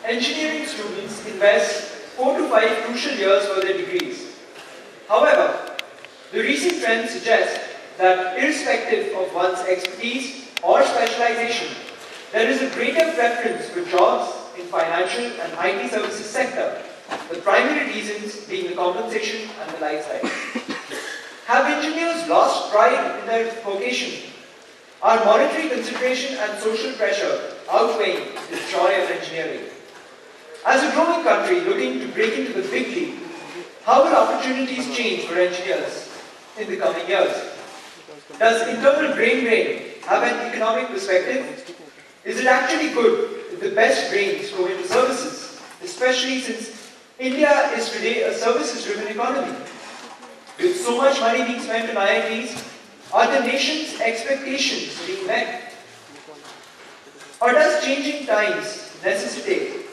Engineering students invest 4 to 5 crucial years for their degrees. However, the recent trend suggests that irrespective of one's expertise or specialization, there is a greater preference for jobs in financial and IT services sector, the primary reasons being the compensation and the lifestyle. Have engineers lost pride in their vocation? Are monetary consideration and social pressure outweighing the joy of engineering? As a growing country looking to break into the big league, how will opportunities change for engineers in the coming years? Does internal brain drain have an economic perspective? Is it actually good if the best brains go into services, especially since India is today a services-driven economy? With so much money being spent on IITs, are the nation's expectations being met? Or does changing times necessitate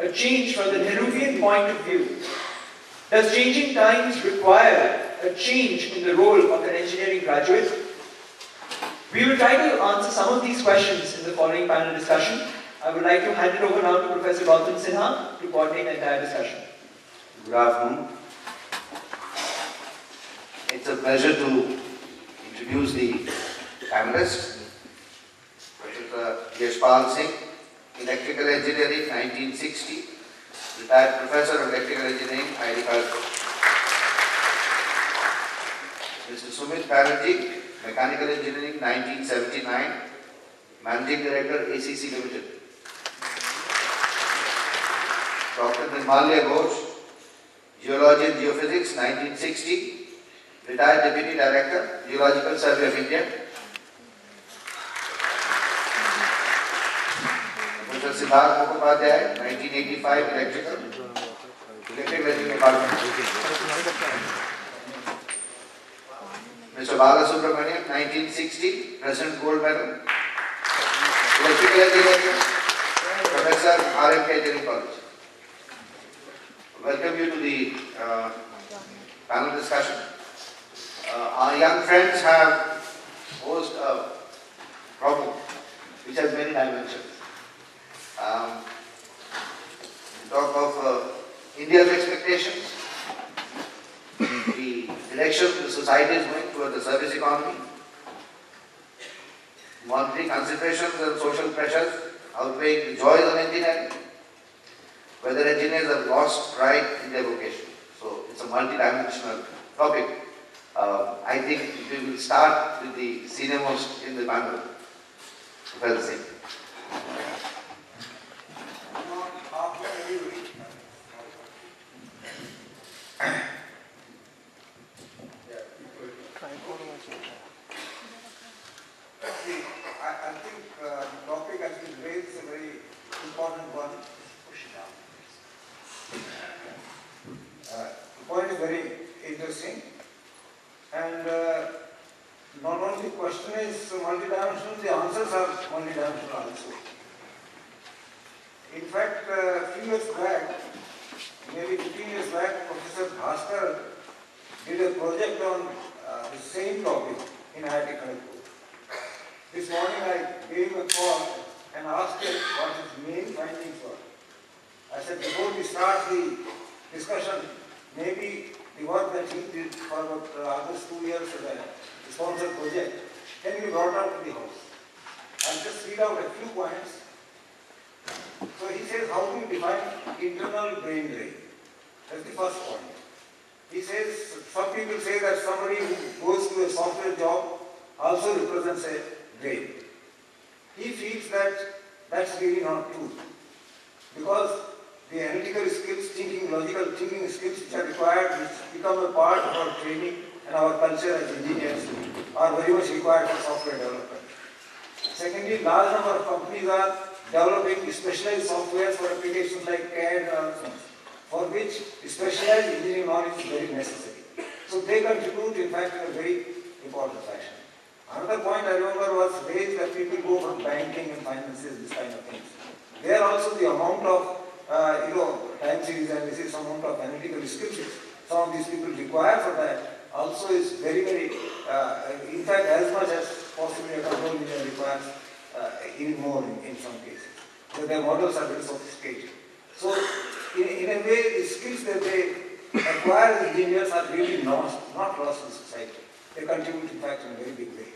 a change from the Nehruvian point of view? Does changing times require a change in the role of an engineering graduate? We will try to answer some of these questions in the following panel discussion. I would like to hand it over now to Professor Gautam Sinha to coordinate the entire discussion. Good afternoon. It's a pleasure to introduce the panelists. Professor Yashpal Singh, Electrical Engineering, 1960, retired Professor of Electrical Engineering, IIT Kharagpur. Mr. Sumit Banerjee, Mechanical Engineering, 1979, Managing Director, ACC Limited. Dr. Nirmalya Ghosh, Geology and Geophysics, 1960, retired Deputy Director, Geological Survey of India. Mr. Siddharth Mukhopadhyay, 1985, Electrical Engineering Department. Mr. Balasubramanian, 1960, President Gold Medal, Electrical Engineering, Professor RMK Engineering College. Welcome you to the panel discussion. Our young friends have posed a problem which has many dimensions. We talk of India's expectations, the direction the society is going toward the service economy, monetary considerations and social pressures outweighing the joys of engineering, whether engineers have lost pride in their vocation. So it's a multi-dimensional topic. I think we will start with the senior most in the panel, Professor Singh. I think the topic has been raised, is a very important one. The point is very interesting, and not only the question is multidimensional, the answers are multidimensional also. In fact, a few years back, maybe 15 years back, Professor Bhaskar did a project on the same topic in IIT Kharagpur. This morning I gave him a call and asked him what his main findings were. I said, before we start the discussion, maybe the work that he did for almost 2 years as a sponsored project can be brought out to the house. I'll just read out a few points. So he says, how do you define internal brain drain? That's the first point. He says, some people say that somebody who goes to a software job also represents a brain. He feels that that's really not true, because the analytical skills, logical thinking skills which are required, which become a part of our training and our culture as engineers, are very much required for software development. Secondly, large number of companies are developing specialized software for applications like CAD and other things, for which specialized engineering knowledge is very necessary. So they contribute, in fact, in a very important fashion. Another point I remember was raised that people go from banking and finances, this kind of things. There also the amount of time series analysis, some amount of analytical skills some of these people require for that also is very, very, in fact, as much as possibly a control engineer requires even more in some cases. Their models are very sophisticated. So, in a way, the skills that they acquire as engineers are really not lost in society. They contribute, in fact, in a very big way.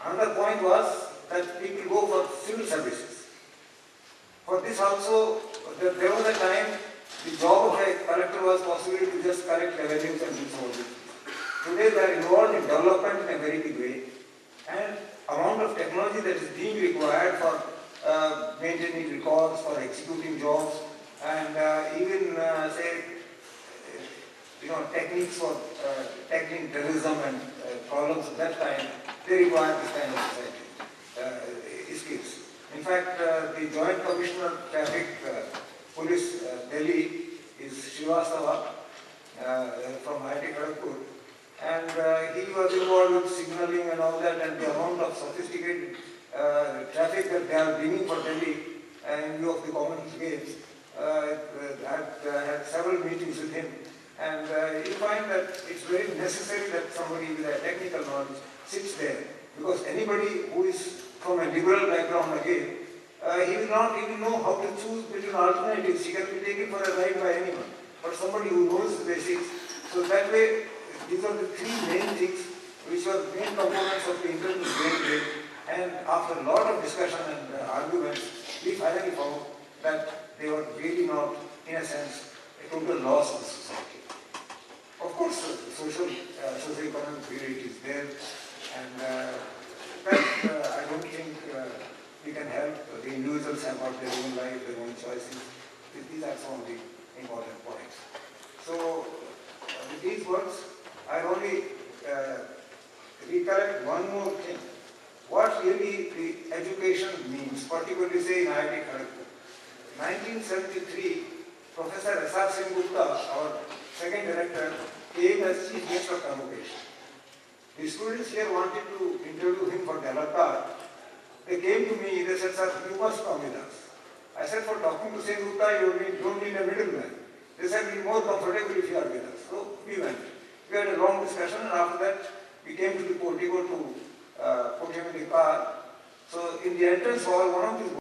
Another point was that people go for civil services. For this also, there was a time the job of a collector was possibly to just collect revenues and do some of it. Today they are involved in development in a very big way, and amount of technology that is being required for maintaining records, for executing jobs, and even say techniques for tackling terrorism and problems of that kind, they require this kind of society skills. In fact, the Joint Commissioner of Traffic Police Delhi is Srivastava from IIT Kharagpur, and he was involved with signaling and all that, and the amount of sophisticated traffic that they are bringing for Delhi in view of the Commonwealth Games. I had several meetings with him, and you find that it's very necessary that somebody with a technical knowledge sits there, because anybody who is from a liberal background again, he will not even know how to choose between alternatives. He can be taken for a ride by anyone, but somebody who knows the basics. So that way, these are the three main things which were main components of the internal brain drain. And after a lot of discussion and arguments, we finally found that they were really not, in a sense, a total loss of the society. Of course, socio-economic reality is there, and that I don't think we can help. The individuals about their own life, their own choices. These are some of the important points. So, with these words, I only recollect one more thing. What really the education means, particularly say in IIT Kharagpur. 1973, Professor S.R. Singh Gupta, our second director, came as chief guest of convocation. The students here wanted to interview him for the Alatar. They came to me, they said, "Sir, you must come with us." I said, "For talking to Singh Gupta, you don't need a middleman." They said, "We'll be more comfortable if you are with us." So we went. We had a long discussion, and after that, we came to the portico to put him in the car. So in the entrance hall, one of these